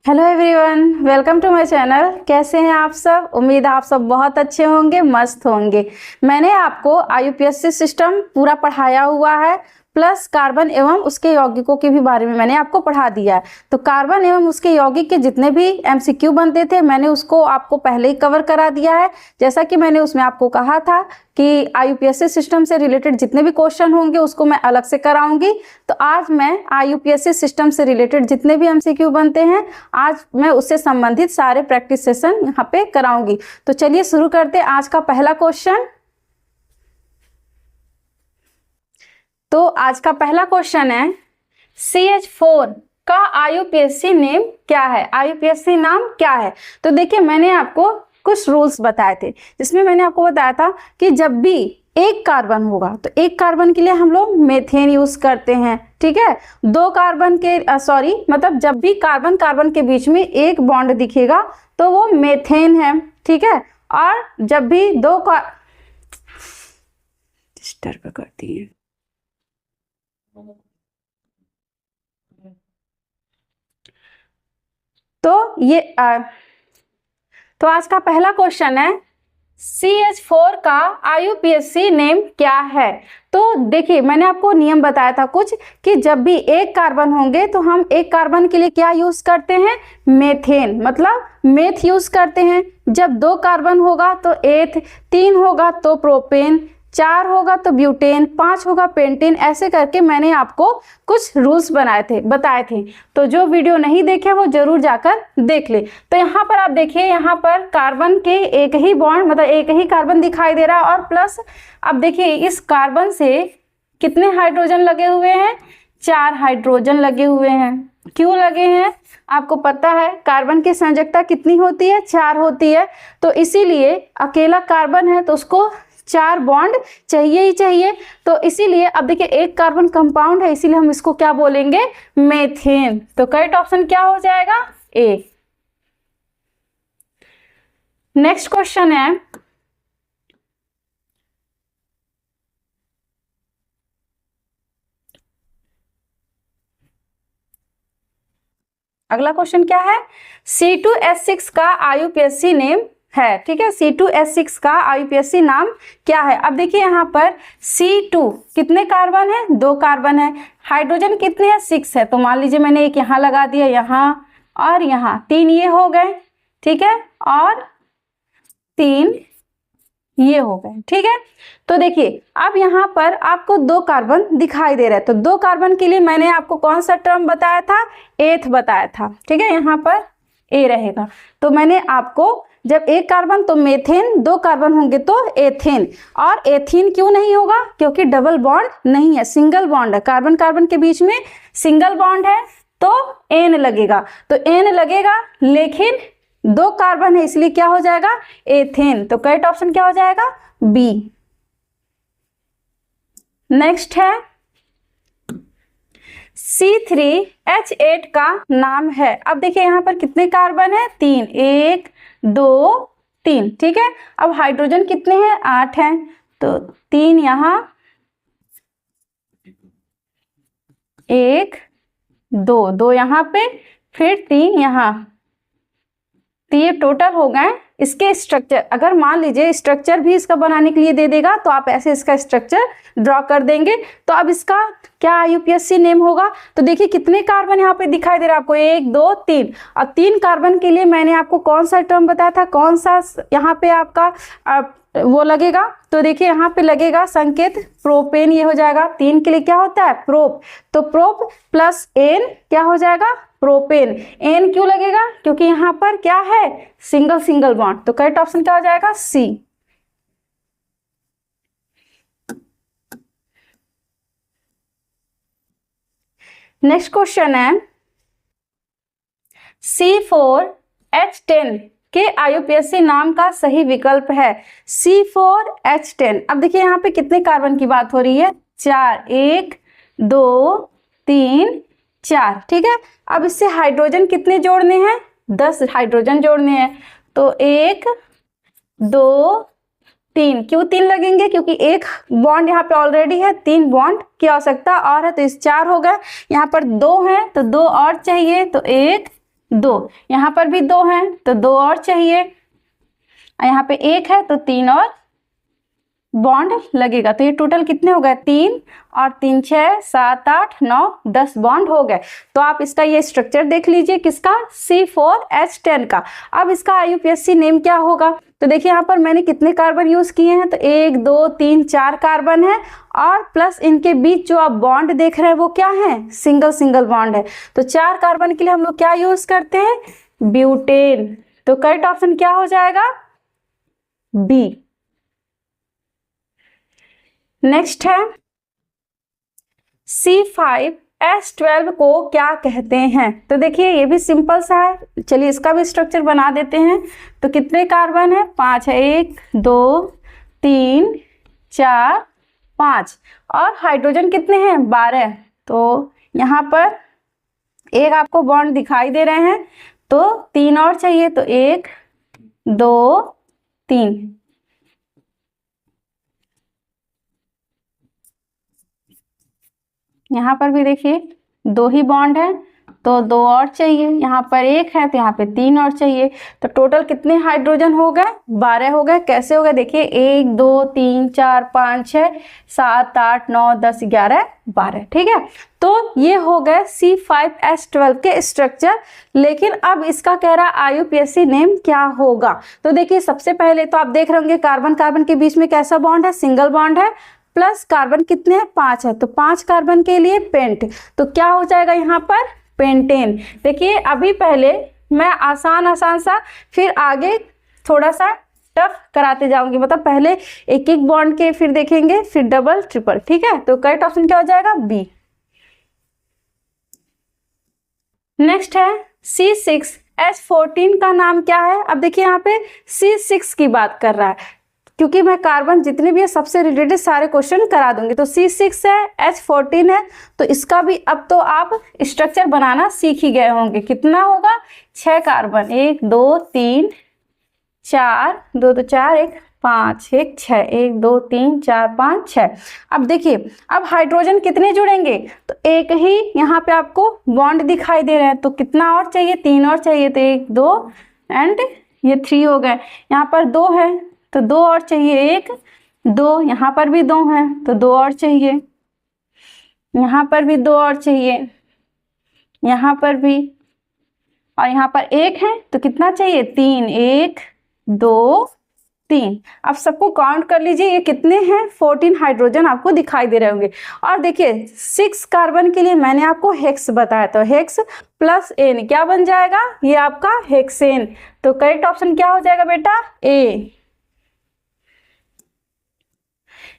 Hello everyone, welcome to my channel. कैसे हैं आप सब? उम्मीद है आप सब बहुत अच्छे होंगे, मस्त होंगे। मैंने आपको आईयूपीएससी सिस्टम पूरा पढ़ाया हुआ है, प्लस कार्बन एवं उसके यौगिकों के भी बारे में मैंने आपको पढ़ा दिया है। तो कार्बन एवं उसके यौगिक के जितने भी एमसीक्यू बनते थे मैंने उसको आपको पहले ही कवर करा दिया है। जैसा कि मैंने उसमें आपको कहा था कि आईयूपीएससी सिस्टम से रिलेटेड जितने भी क्वेश्चन होंगे उसको मैं अलग से कराऊंगी। तो आज मैं आईयूपीएससी सिस्टम से रिलेटेड जितने भी एमसीक्यू बनते हैं आज मैं उससे संबंधित सारे प्रैक्टिस सेशन यहाँ पे कराऊंगी। तो चलिए शुरू करते हैं आज का पहला क्वेश्चन। तो आज का पहला क्वेश्चन है CH4 का आईयूपीएससी नेम क्या है? आईयूपीएससी नाम क्या है? तो देखिए मैंने आपको कुछ रूल्स बताए थे, जिसमें मैंने आपको बताया था कि जब भी एक कार्बन होगा तो एक कार्बन के लिए हम लोग मेथेन यूज करते हैं, ठीक है। दो कार्बन के मतलब जब भी कार्बन कार्बन के बीच में एक बॉन्ड दिखेगा तो वो मेथेन है, ठीक है। और जब भी दो का डिस्टर्ब करती है तो आज का पहला क्वेश्चन है CH4 का आईयूपीएससी नेम क्या है? तो देखिए मैंने आपको नियम बताया था कुछ कि जब भी एक कार्बन होंगे तो हम एक कार्बन के लिए क्या यूज करते हैं? मेथेन, मतलब मेथ यूज करते हैं। जब दो कार्बन होगा तो एथ, तीन होगा तो प्रोपेन, चार होगा तो ब्यूटेन, पांच होगा पेंटेन। ऐसे करके मैंने आपको कुछ रूल्स बताए थे। तो जो वीडियो नहीं देखे वो जरूर जाकर देख ले। तो यहाँ पर आप देखिए, यहाँ पर कार्बन के एक ही बॉन्ड, मतलब एक ही कार्बन दिखाई दे रहा है। और प्लस अब देखिए इस कार्बन से कितने हाइड्रोजन लगे हुए हैं? 4 हाइड्रोजन लगे हुए हैं। क्यों लगे हैं? आपको पता है कार्बन की संयोजकता कितनी होती है? 4 होती है। तो इसीलिए अकेला कार्बन है तो उसको 4 बॉन्ड चाहिए ही चाहिए। तो इसीलिए अब देखिए एक कार्बन कंपाउंड है, इसीलिए हम इसको क्या बोलेंगे? मेथेन। तो करेक्ट ऑप्शन क्या हो जाएगा? ए। नेक्स्ट क्वेश्चन है अगला क्वेश्चन क्या है? C2H6 का आईयूपीएससी नेम है, ठीक है। C2H6 का आईयूपीएससी नाम क्या है? अब देखिए यहाँ पर C2 कितने कार्बन है? 2 कार्बन है। हाइड्रोजन कितने हैं? 6 है। तो मान लीजिए मैंने एक यहाँ लगा दिया, यहाँ और यहाँ 3 ये हो गए, ठीक है, और 3 ये हो गए, ठीक है। तो देखिए अब यहाँ पर आपको 2 कार्बन दिखाई दे रहा है। तो 2 कार्बन के लिए मैंने आपको कौन सा टर्म बताया था? एथ बताया था, ठीक है। यहाँ पर ए रहेगा। तो मैंने आपको जब एक कार्बन तो मेथेन, 2 कार्बन होंगे तो एथेन। और एथीन क्यों नहीं होगा? क्योंकि डबल बॉन्ड नहीं है, सिंगल बॉन्ड है। कार्बन कार्बन के बीच में सिंगल बॉन्ड है तो एन लगेगा। तो एन लगेगा, लेकिन 2 कार्बन है इसलिए क्या हो जाएगा? एथेन। तो करेक्ट ऑप्शन क्या हो जाएगा? बी। नेक्स्ट है C3H8 का नाम है। अब देखिए यहाँ पर कितने कार्बन है? 3, 1 2 3, ठीक है। अब हाइड्रोजन कितने हैं? 8 हैं। तो 3 यहाँ, 1 2 2 यहाँ पे, फिर 3 यहाँ। तो ये टोटल हो गए इसके स्ट्रक्चर। अगर मान लीजिए स्ट्रक्चर भी इसका बनाने के लिए दे देगा तो आप ऐसे इसका स्ट्रक्चर ड्रॉ कर देंगे। तो अब इसका क्या आईयूपीएससी नेम होगा? तो देखिए कितने कार्बन यहाँ पे दिखाई दे रहा है आपको? 1 2 3। और 3 कार्बन के लिए मैंने आपको कौन सा टर्म बताया था? कौन सा यहाँ पे आपका वो लगेगा? तो देखिए यहाँ पे लगेगा संकेत प्रोपेन, ये हो जाएगा। 3 के लिए क्या होता है? प्रोप। तो प्रोप प्लस एन क्या हो जाएगा? प्रोपेन। एन क्यों लगेगा? क्योंकि यहाँ पर क्या है? Single single bond. तो करेक्ट ऑप्शन क्या हो जाएगा? सी। नेक्स्ट क्वेश्चन है C4H10 के आईयूपीएससी नाम का सही विकल्प है। C4H10। अब देखिए यहाँ पे कितने कार्बन की बात हो रही है? 4, 1 2 3 4, ठीक है। अब इससे हाइड्रोजन कितने जोड़ने हैं? 10 हाइड्रोजन जोड़ने हैं। तो 1 2 3। क्यों 3 लगेंगे? क्योंकि एक बॉन्ड यहाँ पे ऑलरेडी है, 3 बॉन्ड की आवश्यकता और है, तो इस 4 हो गए। यहाँ पर 2 है तो 2 और चाहिए, तो 1 2, यहाँ पर भी 2 है तो 2 और चाहिए, यहाँ पे 1 है तो 3 और बॉन्ड लगेगा। तो ये टोटल कितने हो गए, 3 और 3 6 7 8 9 10 बॉन्ड हो गए। तो आप इसका ये स्ट्रक्चर देख लीजिए, किसका, C4H10 का। अब इसका IUPAC नेम क्या होगा, तो देखिए यहाँ पर मैंने कितने कार्बन यूज किए हैं, तो 1 2 3 4 कार्बन है और प्लस इनके बीच जो आप बॉन्ड देख रहे हैं वो क्या है, सिंगल सिंगल बॉन्ड है। तो 4 कार्बन के लिए हम लोग क्या यूज करते हैं, ब्यूटेन। तो करेक्ट ऑप्शन क्या हो जाएगा, बी। नेक्स्ट है C5H12 को क्या कहते हैं, तो देखिए ये भी सिंपल सा है, चलिए इसका भी स्ट्रक्चर बना देते हैं। तो कितने कार्बन है, 5 है, 1 2 3 4 5 और हाइड्रोजन कितने हैं, 12। तो यहाँ पर एक आपको बॉन्ड दिखाई दे रहे हैं तो 3 और चाहिए, तो 1 2 3। यहाँ पर भी देखिए 2 ही बॉन्ड है तो 2 और चाहिए, यहाँ पर 1 है तो यहाँ पे 3 और चाहिए। तो टोटल कितने हाइड्रोजन हो गए, 12 हो गए। कैसे हो गए, देखिए 1 2 3 4 5 6 7 8 9 10 11 12, ठीक है। तो ये हो गए C5H12 के स्ट्रक्चर। लेकिन अब इसका कह रहा IUPAC नेम क्या होगा, तो देखिए सबसे पहले तो आप देख रहे होंगे कार्बन कार्बन के बीच में कैसा बॉन्ड है, सिंगल बॉन्ड है, प्लस कार्बन कितने हैं, 5 है, तो 5 कार्बन के लिए पेंट। तो क्या हो जाएगा यहाँ पर, पेंटेन। देखिए अभी पहले मैं आसान आसान सा, फिर आगे थोड़ा सा टफ कराते जाऊंगी, मतलब पहले एक एक बॉन्ड के फिर देखेंगे, फिर डबल ट्रिपल, ठीक है। तो करेक्ट ऑप्शन क्या हो जाएगा, बी। नेक्स्ट है C6H14 का नाम क्या है। अब देखिए यहाँ पे C6 की बात कर रहा है, क्योंकि मैं कार्बन जितने भी है सबसे रिलेटेड सारे क्वेश्चन करा दूंगी। तो C6 है, H14 है, तो इसका भी अब तो आप स्ट्रक्चर बनाना सीख ही गए होंगे। कितना होगा, 6 कार्बन, 1 2 3 4 2 तो 4 1 5 1 6 1 2 3 4 5 6। अब देखिए अब हाइड्रोजन कितने जुड़ेंगे, तो एक ही यहाँ पे आपको बॉन्ड दिखाई दे रहे हैं, तो कितना और चाहिए, 3 और चाहिए, तो 1 2 एंड ये 3 हो गए। यहाँ पर 2 है तो 2 और चाहिए, 1 2, यहाँ पर भी 2 है तो 2 और चाहिए, यहाँ पर भी 2 और चाहिए, यहाँ पर भी, और यहाँ पर 1 है तो कितना चाहिए, 3 1 2 3। अब सबको काउंट कर लीजिए, ये कितने हैं, 14 हाइड्रोजन आपको दिखाई दे रहे होंगे। और देखिए 6 कार्बन के लिए मैंने आपको हेक्स बताया, तो हेक्स प्लस एन क्या बन जाएगा, ये आपका हेक्सेन। तो करेक्ट ऑप्शन क्या हो जाएगा बेटा, ए।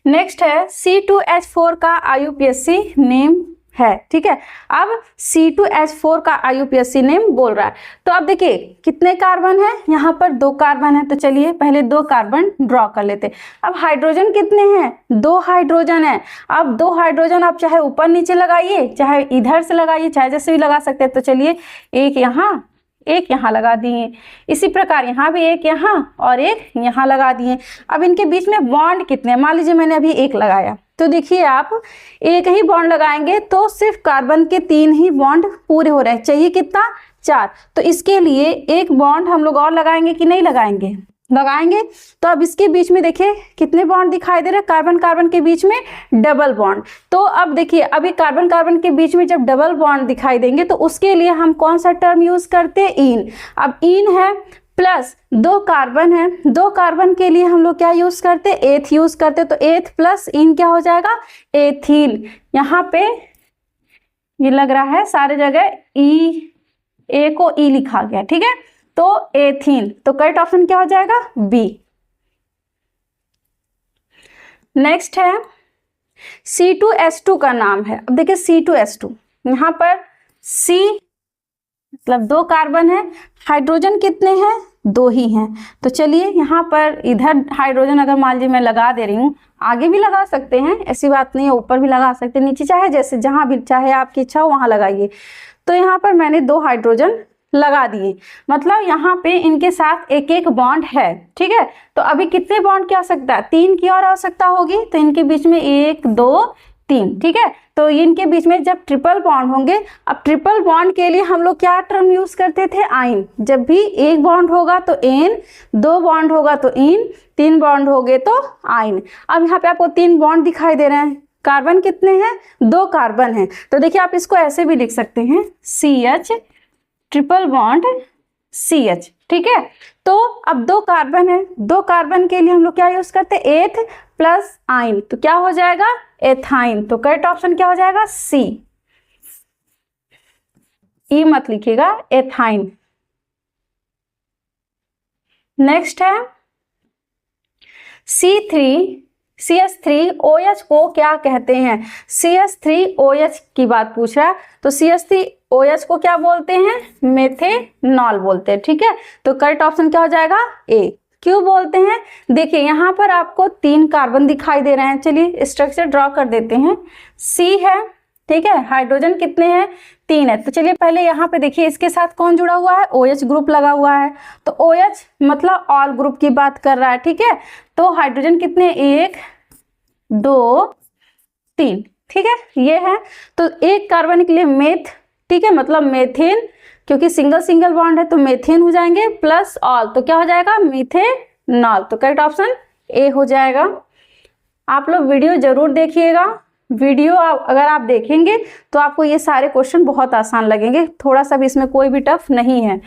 नेक्स्ट है C2H4 का IUPAC नेम है, ठीक है। अब C2H4 का IUPAC नेम बोल रहा है, तो अब देखिए कितने कार्बन है, यहाँ पर 2 कार्बन है, तो चलिए पहले 2 कार्बन ड्रॉ कर लेते। अब हाइड्रोजन कितने हैं, 2 हाइड्रोजन है। अब 2 हाइड्रोजन आप चाहे ऊपर नीचे लगाइए, चाहे इधर से लगाइए, चाहे जैसे भी लगा सकते हैं। तो चलिए एक यहाँ लगा दिए, इसी प्रकार यहाँ भी एक यहाँ और एक यहाँ लगा दिए। अब इनके बीच में बॉन्ड कितने, मान लीजिए मैंने अभी 1 लगाया, तो देखिए आप एक ही बॉन्ड लगाएंगे तो सिर्फ कार्बन के 3 ही बॉन्ड पूरे हो रहे हैं, चाहिए कितना, 4। तो इसके लिए एक बॉन्ड हम लोग और लगाएंगे कि नहीं लगाएंगे, लगाएंगे। तो अब इसके बीच में देखिए कितने बॉन्ड दिखाई दे रहे हैं, कार्बन कार्बन के बीच में डबल बॉन्ड। तो अब देखिए अभी कार्बन कार्बन के बीच में जब डबल बॉन्ड दिखाई देंगे तो उसके लिए हम कौन सा टर्म यूज करते हैं, इन। अब इन है प्लस 2 कार्बन है, 2 कार्बन के लिए हम लोग क्या यूज करते हैं, एथ यूज करते। तो एथ प्लस इन क्या हो जाएगा, एथीन। यहाँ पे ये लग रहा है सारे जगह ई, ए को ई लिखा गया, ठीक है, तो एथीन। तो करेक्ट ऑप्शन क्या हो जाएगा, बी। नेक्स्ट है C2H2 का नाम है। अब देखिए C2H2, यहाँ पर C मतलब 2 कार्बन है, हाइड्रोजन कितने हैं, 2 ही हैं। तो चलिए यहाँ पर इधर हाइड्रोजन अगर मान लीजिए मैं लगा दे रही हूँ, आगे भी लगा सकते हैं, ऐसी बात नहीं है, ऊपर भी लगा सकते हैं, नीचे चाहे जैसे जहाँ भी चाहे आपकी इच्छा हो वहाँ लगाइए। तो यहाँ पर मैंने 2 हाइड्रोजन लगा दिए, मतलब यहाँ पे इनके साथ एक एक बॉन्ड है, ठीक है। तो अभी कितने बॉन्ड की आवश्यकता है, 3 की और आवश्यकता होगी। तो इनके बीच में 1 2 3, ठीक है। तो इनके बीच में जब ट्रिपल बॉन्ड होंगे, अब ट्रिपल बॉन्ड के लिए हम लोग क्या टर्म यूज करते थे, आइन। जब भी एक बॉन्ड होगा तो एन, 2 बॉन्ड होगा तो इन, 3 बॉन्ड हो गए तो आइन। अब यहाँ पे आपको 3 बॉन्ड दिखाई दे रहे हैं। कार्बन कितने हैं, 2 कार्बन हैं। तो देखिए आप इसको ऐसे भी लिख सकते हैं, CH ट्रिपल बॉन्ड CH, ठीक है। तो अब 2 कार्बन है, 2 कार्बन के लिए हम लोग क्या यूज करते हैं, एथ प्लस आइन, तो क्या हो जाएगा, एथाइन। तो करेक्ट ऑप्शन क्या हो जाएगा, C। ई मत लिखिएगा, एथाइन। नेक्स्ट है CH3OH को क्या कहते हैं। CH3OH की बात पूछ रहा है, तो CH3OH को क्या बोलते हैं, मेथेनॉल बोलते हैं, ठीक है। तो करेक्ट ऑप्शन क्या हो जाएगा, A। क्यों बोलते हैं, देखिए यहाँ पर आपको 3 कार्बन दिखाई दे रहे हैं। चलिए स्ट्रक्चर ड्रॉ कर देते हैं। C है, ठीक है, हाइड्रोजन कितने हैं, 3 है। तो चलिए पहले यहाँ पे देखिए इसके साथ कौन जुड़ा हुआ है, OH ग्रुप लगा हुआ है। तो OH मतलब ऑल ग्रुप की बात कर रहा है, ठीक है। तो हाइड्रोजन कितने, 1 2 3, ठीक है, ये है। तो एक कार्बन के लिए मेथ, ठीक है, मतलब मेथेन, क्योंकि सिंगल सिंगल बॉन्ड है तो मेथेन हो जाएंगे, प्लस ऑल तो क्या हो जाएगा, मीथेनॉल। तो करेक्ट ऑप्शन A हो जाएगा। आप लोग वीडियो जरूर देखिएगा। वीडियो अगर आप देखेंगे तो आपको ये सारे क्वेश्चन बहुत आसान लगेंगे, थोड़ा सा भी इसमें कोई भी टफ नहीं है।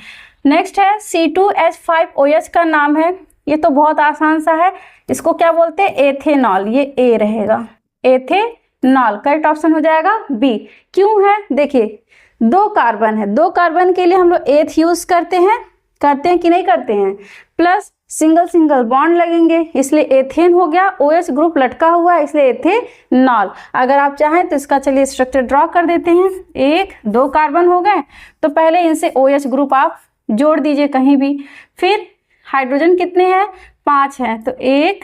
नेक्स्ट है C2H5OH का नाम है, ये तो बहुत आसान सा है। इसको क्या बोलते हैं, एथेनॉल, ये A रहेगा, एथेनॉल। करेक्ट ऑप्शन हो जाएगा B। क्यों है, देखिए 2 कार्बन है, 2 कार्बन के लिए हम लोग एथ यूज करते हैं कि नहीं करते हैं, प्लस सिंगल सिंगल बॉन्ड लगेंगे, इसलिए एथेन हो गया। OH ग्रुप लटका हुआ है इसलिए एथेनॉल। अगर आप चाहें तो इसका चलिए स्ट्रक्चर ड्रॉ कर देते हैं। 1 2 कार्बन हो गए, तो पहले इनसे OH ग्रुप आप जोड़ दीजिए कहीं भी। फिर हाइड्रोजन कितने हैं, 5 हैं, तो 1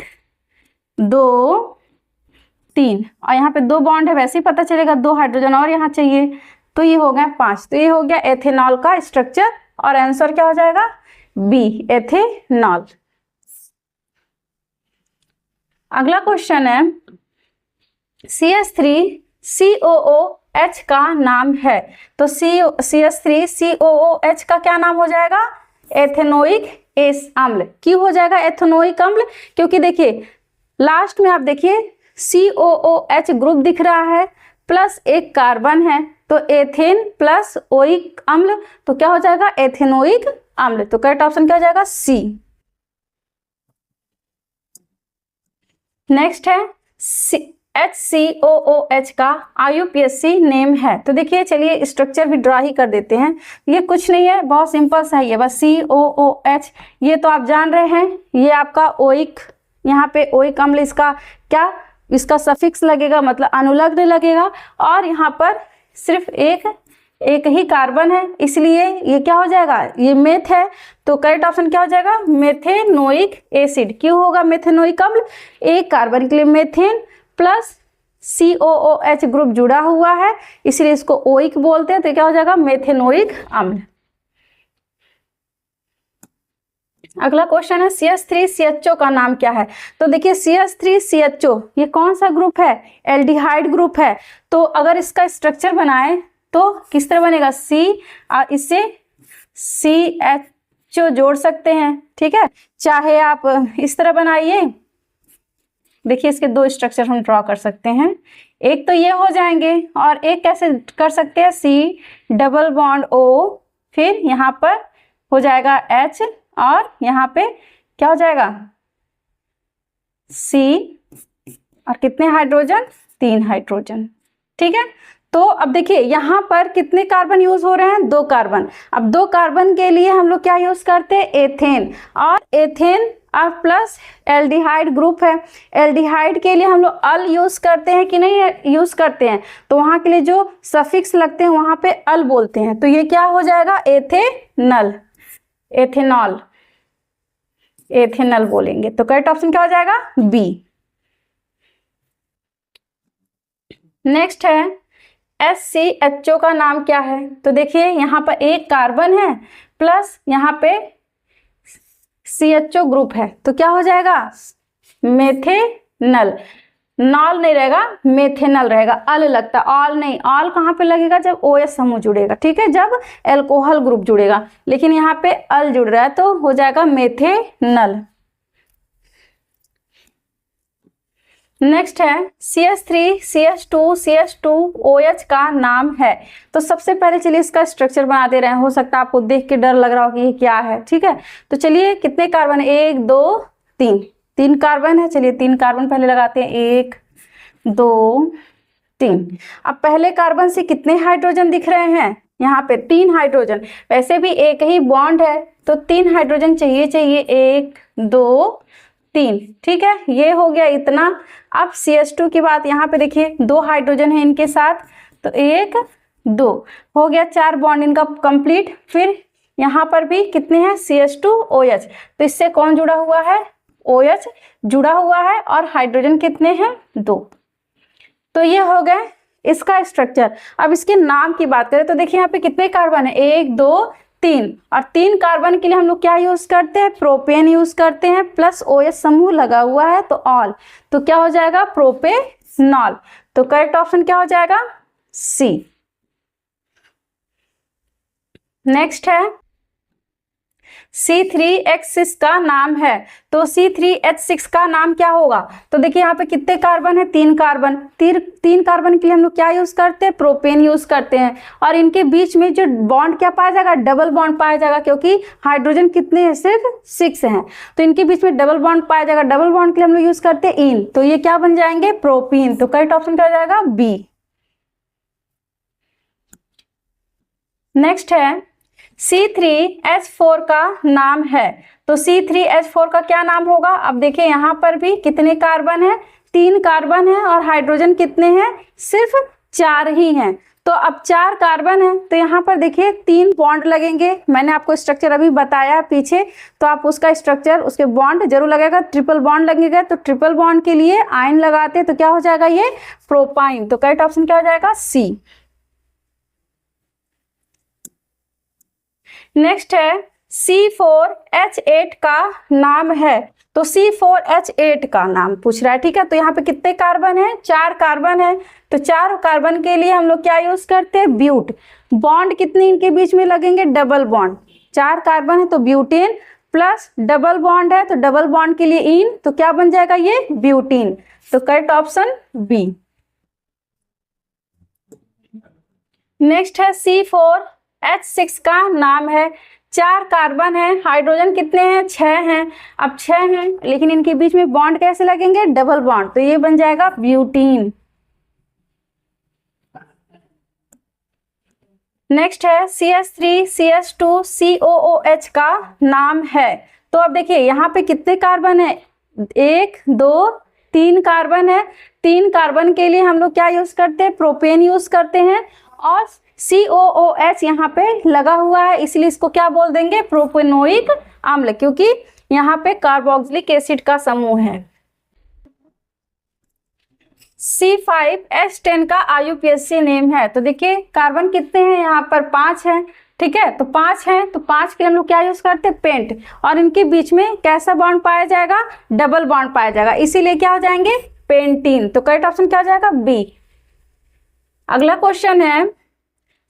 2 3, और यहाँ पे 2 बॉन्ड है, वैसे ही पता चलेगा 2 हाइड्रोजन और यहाँ चाहिए, तो ये हो गया 5। तो ये हो गया एथेनॉल का स्ट्रक्चर, और आंसर क्या हो जाएगा, B, एथेनॉल। अगला क्वेश्चन है CH3COOH का नाम है। तो CH3COOH का क्या नाम हो जाएगा, एथेनोइक अम्ल। क्यों हो जाएगा एथेनोइक अम्ल, क्योंकि देखिए लास्ट में आप देखिए COOH ग्रुप दिख रहा है, प्लस एक कार्बन है, तो एथेन प्लस ओइक अम्ल, तो क्या हो जाएगा, एथेनोइक अम्ल। तो करेक्ट ऑप्शन क्या हो जाएगा, C। नेक्स्ट है HCOOH का IUPAC नेम है। तो देखिए चलिए स्ट्रक्चर भी ड्रा ही कर देते हैं। ये कुछ नहीं है, बहुत सिंपल सा ही है, बस COOH, ये तो आप जान रहे हैं। ये आपका ओइक, यहाँ पे ओइक अम्ल, इसका क्या, इसका सफिक्स लगेगा, मतलब अनुलग्न लगेगा, और यहाँ पर सिर्फ एक ही कार्बन है, इसलिए ये क्या हो जाएगा, ये मेथ है। तो करेक्ट ऑप्शन क्या हो जाएगा, मेथेनोइक एसिड। क्यों होगा मेथेनोइक अम्ल, एक कार्बन के लिए मेथेन प्लस COOH ग्रुप जुड़ा हुआ है, इसलिए इसको ओइक बोलते हैं। तो क्या हो जाएगा, मेथेनोइक अम्ल। अगला क्वेश्चन है CH3CHO का नाम क्या है। तो देखिए CH3CHO ये कौन सा ग्रुप है, एल्डिहाइड ग्रुप है। तो अगर इसका स्ट्रक्चर बनाए तो किस तरह बनेगा, C, और इससे CHO जोड़ सकते हैं, ठीक है। चाहे आप इस तरह बनाइए, देखिए इसके 2 स्ट्रक्चर हम ड्रॉ कर सकते हैं। एक तो ये हो जाएंगे, और एक कैसे कर सकते हैं, C डबल बॉन्ड O, फिर यहाँ पर हो जाएगा H, और यहाँ पे क्या हो जाएगा, C, और कितने हाइड्रोजन, 3 हाइड्रोजन, ठीक है। तो अब देखिए यहाँ पर कितने कार्बन यूज हो रहे हैं, 2 कार्बन। अब 2 कार्बन के लिए हम लोग क्या यूज करते हैं, एथेन, और एथेन और प्लस एल्डिहाइड ग्रुप है। एल्डिहाइड के लिए हम लोग अल यूज करते हैं कि नहीं यूज करते हैं, तो वहां के लिए जो सफिक्स लगते हैं वहां पे अल बोलते हैं। तो ये क्या हो जाएगा, एथेनल, एथेनॉल, एथेनल बोलेंगे। तो करेक्ट ऑप्शन क्या हो जाएगा, B। नेक्स्ट है SCHO का नाम क्या है। तो देखिए यहाँ पर एक कार्बन है, प्लस यहाँ पे CHO ग्रुप है, तो क्या हो जाएगा, मेथेनल। नॉल नहीं रहेगा, मेथेनल रहेगा, अल लगता है, ऑल नहीं। ऑल कहाँ पे लगेगा? जब OH समूह जुड़ेगा, ठीक है, जब एल्कोहल ग्रुप जुड़ेगा, लेकिन यहाँ पे अल जुड़ रहा है तो हो जाएगा मेथेनल। नेक्स्ट है CH3 CH2 CH2OH का नाम है। तो सबसे पहले चलिए इसका स्ट्रक्चर बना दे रहे हैं, हो सकता है आपको देख के डर लग रहा हो कि ये क्या है, ठीक है। तो चलिए कितने कार्बन है? 1 2 3, 3 कार्बन है। चलिए 3 कार्बन पहले लगाते हैं, 1 2 3। अब पहले कार्बन से कितने हाइड्रोजन दिख रहे हैं? यहाँ पे 3 हाइड्रोजन। वैसे भी एक ही बॉन्ड है तो 3 हाइड्रोजन चाहिए, 1 2 3, ठीक है, ये हो गया इतना। अब CH2 की बात, यहाँ पे देखिए 2 हाइड्रोजन है इनके साथ, तो 1 2 हो गया, 4 बॉन्ड इनका कंप्लीट। फिर यहाँ पर भी कितने हैं? CH2OH, तो इससे कौन जुड़ा हुआ है? OH जुड़ा हुआ है, और हाइड्रोजन कितने हैं? 2। तो ये हो गए इसका स्ट्रक्चर। अब इसके नाम की बात करें तो देखिए यहाँ पे कितने कार्बन है? 1 2 3, और 3 कार्बन के लिए हम लोग क्या यूज करते हैं? प्रोपेन यूज करते हैं, प्लस OH समूह लगा हुआ है तो ऑल, तो क्या हो जाएगा? प्रोपेनॉल। तो करेक्ट ऑप्शन क्या हो जाएगा? C। नेक्स्ट है C3H6 का नाम है। तो C3H6 का नाम क्या होगा? तो देखिए यहाँ पे कितने कार्बन है? 3 कार्बन। 3 कार्बन के लिए हम लोग क्या यूज करते हैं? प्रोपेन यूज करते हैं, और इनके बीच में जो बॉन्ड क्या पाया जाएगा? डबल बॉन्ड पाया जाएगा, क्योंकि हाइड्रोजन कितने हैं? सिर्फ 6 हैं, तो इनके बीच में डबल बॉन्ड पाया जाएगा। डबल बॉन्ड के लिए हम लोग यूज करते हैं इन, तो ये क्या बन जाएंगे? प्रोपीन। तो करेक्ट ऑप्शन क्या हो जाएगा? B। नेक्स्ट है C3H4 का नाम है। तो C3H4 का क्या नाम होगा? अब देखिए यहाँ पर भी कितने कार्बन है? 3 कार्बन है, और हाइड्रोजन कितने हैं? सिर्फ 4 ही हैं। तो अब 4 कार्बन है, तो यहाँ पर देखिए 3 बॉन्ड लगेंगे। मैंने आपको स्ट्रक्चर अभी बताया पीछे, तो आप उसका स्ट्रक्चर, उसके बॉन्ड जरूर लगेगा। ट्रिपल बॉन्ड लगेगा, तो ट्रिपल बॉन्ड के लिए आयन लगाते तो क्या हो जाएगा? ये प्रोपाइन। तो करेक्ट ऑप्शन क्या हो जाएगा? C। नेक्स्ट है C4H8 का नाम है। तो C4H8 का नाम पूछ रहा है, ठीक है। तो यहाँ पे कितने कार्बन है? 4 कार्बन है। तो 4 कार्बन के लिए हम लोग क्या यूज करते हैं? ब्यूट। बॉन्ड कितने इनके बीच में लगेंगे? Double bond. 4 कार्बन है तो ब्यूटेन, प्लस डबल बॉन्ड है तो डबल बॉन्ड के लिए इन, तो क्या बन जाएगा? ये ब्यूटीन। तो करेक्ट ऑप्शन B। नेक्स्ट है C4H6 का नाम है। 4 कार्बन है, हाइड्रोजन कितने हैं? 6 हैं। अब 6 हैं, लेकिन इनके बीच में बॉन्ड कैसे लगेंगे? डबल बॉन्ड, तो ये बन जाएगा ब्यूटीन। नेक्स्ट है CH3 CH2 COOH का नाम है। तो अब देखिए यहाँ पे कितने कार्बन है? 1 2 3 कार्बन है। 3 कार्बन के लिए हम लोग क्या यूज करते हैं? प्रोपेन यूज करते हैं, और COOH यहाँ पे लगा हुआ है, इसलिए इसको क्या बोल देंगे? प्रोपेनोइक अम्ल, क्योंकि यहाँ पे कार्बोक्सिलिक एसिड का समूह है। C5H10 का IUPAC नेम है। तो देखिए कार्बन कितने हैं? यहाँ पर 5 हैं, ठीक है। तो 5 हैं, तो 5 के लिए हम लोग क्या यूज करते हैं? पेंट, और इनके बीच में कैसा बॉन्ड पाया जाएगा? डबल बॉन्ड पाया जाएगा, इसीलिए क्या हो जाएंगे? पेंटीन। तो करेक्ट ऑप्शन क्या हो जाएगा? B। अगला क्वेश्चन है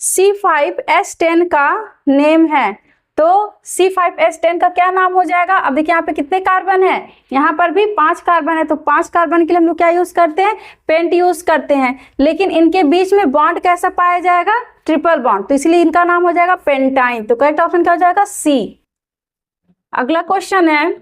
C5H10 का नेम है। तो C5H10 का क्या नाम हो जाएगा? अब देखिए यहाँ पे कितने कार्बन है? यहाँ पर भी 5 कार्बन है, तो 5 कार्बन के लिए हम लोग क्या यूज करते हैं? पेंट यूज करते हैं, लेकिन इनके बीच में बॉन्ड कैसा पाया जाएगा? ट्रिपल बॉन्ड, तो इसलिए इनका नाम हो जाएगा पेंटाइन। तो करेक्ट ऑप्शन क्या हो जाएगा? C। अगला क्वेश्चन है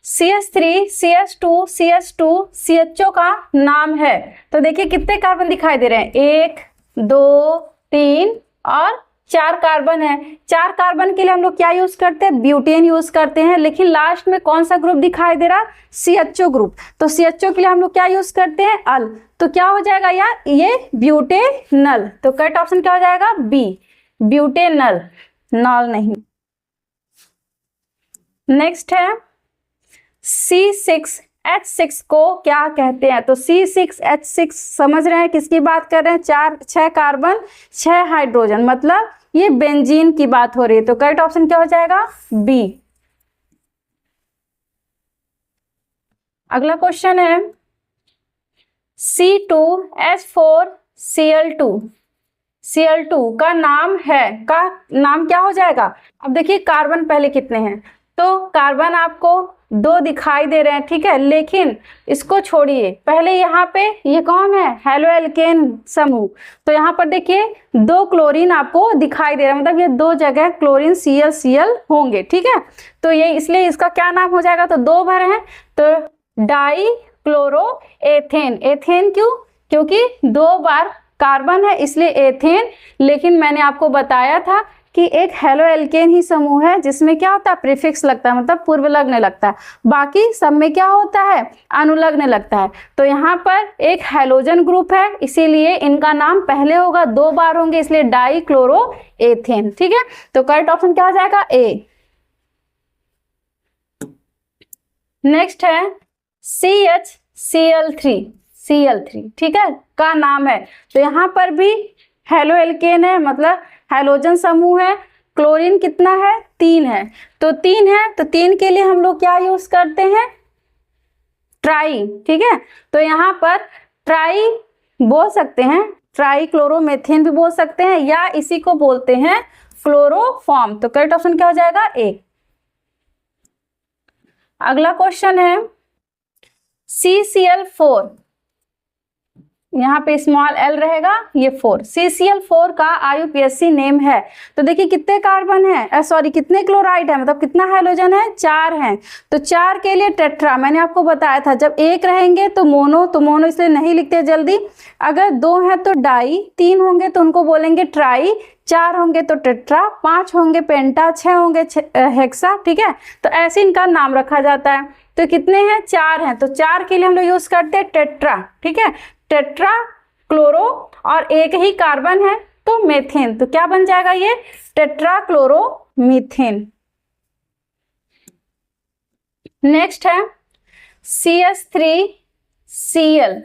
CH3 CH2 CHO का नाम है। तो देखिए कितने कार्बन दिखाई दे रहे हैं? 1 2 3 और 4 कार्बन है। 4 कार्बन के लिए हम लोग क्या यूज करते हैं? ब्यूटेन यूज करते हैं, लेकिन लास्ट में कौन सा ग्रुप दिखाई दे रहा? CHO group. तो CHO के लिए हम लोग क्या यूज करते हैं? अल। तो क्या हो जाएगा यार? ये ब्यूटेनल। तो करेक्ट ऑप्शन क्या हो जाएगा? B, ब्यूटेनल, नॉल नहीं। नेक्स्ट है C6H6 को क्या कहते हैं? तो C6H6 समझ रहे हैं किसकी बात कर रहे हैं? 6 कार्बन 6 हाइड्रोजन, मतलब ये बेंजीन की बात हो रही है। तो करेक्ट ऑप्शन क्या हो जाएगा? B। अगला क्वेश्चन है C2H4Cl2, Cl2 का नाम क्या हो जाएगा? अब देखिए कार्बन पहले कितने हैं, तो कार्बन आपको 2 दिखाई दे रहे हैं, ठीक है, लेकिन इसको छोड़िए, पहले यहाँ पे ये कौन है? हेलोएल्केन समूह। तो यहाँ पर देखिए 2 क्लोरीन आपको दिखाई दे रहा है, मतलब ये 2 जगह क्लोरीन Cl होंगे, ठीक है। तो ये इसलिए इसका क्या नाम हो जाएगा? तो 2 भर हैं, तो डाई क्लोरोएथेन। एथेन क्यों? क्योंकि 2 बार कार्बन है इसलिए एथेन। लेकिन मैंने आपको बताया था कि एक हेलोएल्केन ही समूह है जिसमें क्या होता है? प्रीफिक्स लगता है, मतलब पूर्व लग्न लगता है। बाकी सब में क्या होता है? अनुलग्न लगता है। तो यहाँ पर एक हेलोजन ग्रुप है, इसीलिए इनका नाम पहले होगा, 2 बार होंगे, इसलिए डाई क्लोरोएथेन, ठीक है। तो करेक्ट ऑप्शन क्या हो जाएगा? ए। नेक्स्ट है CHCl3, ठीक है, का नाम है। तो यहाँ पर भी हेलोएल्केन है, मतलब हेलोजन समूह है। क्लोरीन कितना है? 3 है। तो 3 है, तो 3 के लिए हम लोग क्या यूज करते हैं? ट्राई, ठीक है। तो यहाँ पर ट्राई बोल सकते हैं, ट्राई क्लोरोमेथेन भी बोल सकते हैं, या इसी को बोलते हैं क्लोरोफॉर्म। तो करेक्ट ऑप्शन क्या हो जाएगा? ए। अगला क्वेश्चन है CCl4, यहाँ पे स्मॉल l रहेगा, ये 4। CCl4 का IUPAC नेम है। तो देखिए कितने कार्बन है, सॉरी कितने क्लोराइड है, मतलब कितना हाइड्रोजन है? 4 हैं। तो 4 के लिए टेट्रा, मैंने आपको बताया था जब 1 रहेंगे तो मोनो इसलिए नहीं लिखते जल्दी। अगर 2 है तो डाई, 3 होंगे तो उनको बोलेंगे ट्राई, 4 होंगे तो टेट्रा, 5 होंगे पेंटा, 6 होंगे हेक्सा, ठीक है। तो ऐसे इनका नाम रखा जाता है। तो कितने हैं? 4 हैं। तो 4 के लिए हम लोग यूज करते हैं टेट्रा, ठीक है, टेट्रा क्लोरो, और एक ही कार्बन है तो मेथेन। तो क्या बन जाएगा? ये टेट्रा क्लोरो मीथेन। नेक्स्ट है CH3Cl।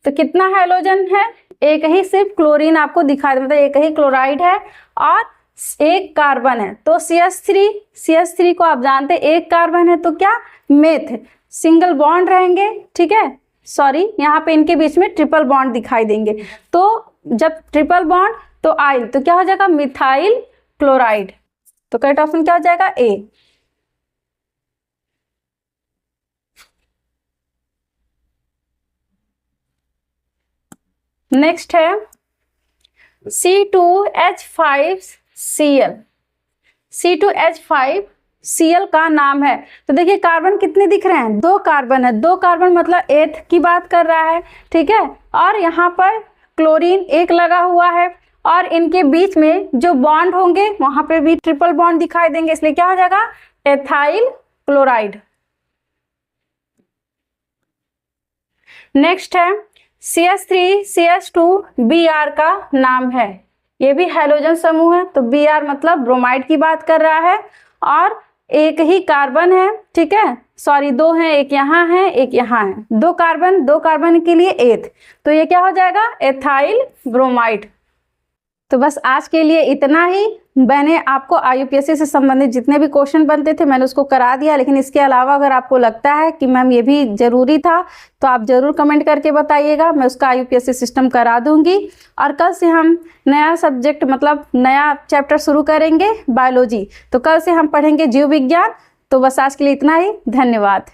तो कितना हाइड्रोजन है? एक ही, सिर्फ क्लोरीन आपको दिखाई दे, मतलब एक ही क्लोराइड है और एक कार्बन है। तो CH3 को आप जानते हैं एक कार्बन है तो क्या? मेथ, सिंगल बॉन्ड रहेंगे, ठीक है, सॉरी यहाँ पे इनके बीच में ट्रिपल बॉन्ड दिखाई देंगे। तो जब ट्रिपल बॉन्ड तो आइल, तो क्या हो जाएगा? Methyl chloride. तो करेक्ट ऑप्शन क्या हो जाएगा? ए। नेक्स्ट है C2H5Cl। C2H5Cl का नाम है। तो देखिए कार्बन कितने दिख रहे हैं? 2 कार्बन है। 2 कार्बन मतलब 8 की बात कर रहा है, ठीक है। और यहाँ पर क्लोरीन 1 लगा हुआ है, और इनके बीच में जो बॉन्ड होंगे वहां पे भी ट्रिपल बॉन्ड दिखाई देंगे, इसलिए क्या हो जाएगा? Ethyl chloride. नेक्स्ट है CH3CH2Br का नाम है। ये भी हाइड्रोजन समूह है, तो Br मतलब ब्रोमाइड की बात कर रहा है, और एक ही कार्बन है, ठीक है, सॉरी 2 हैं, एक यहाँ है एक यहाँ है, 2 कार्बन के लिए 8। तो ये क्या हो जाएगा? Ethyl bromide. तो बस आज के लिए इतना ही। मैंने आपको IUPAC से संबंधित जितने भी क्वेश्चन बनते थे मैंने उसको करा दिया, लेकिन इसके अलावा अगर आपको लगता है कि मैम ये भी ज़रूरी था तो आप ज़रूर कमेंट करके बताइएगा, मैं उसका IUPAC सिस्टम करा दूंगी। और कल से हम नया सब्जेक्ट, मतलब नया चैप्टर शुरू करेंगे, बायोलॉजी। तो कल से हम पढ़ेंगे जीव विज्ञान। तो बस आज के लिए इतना ही, धन्यवाद।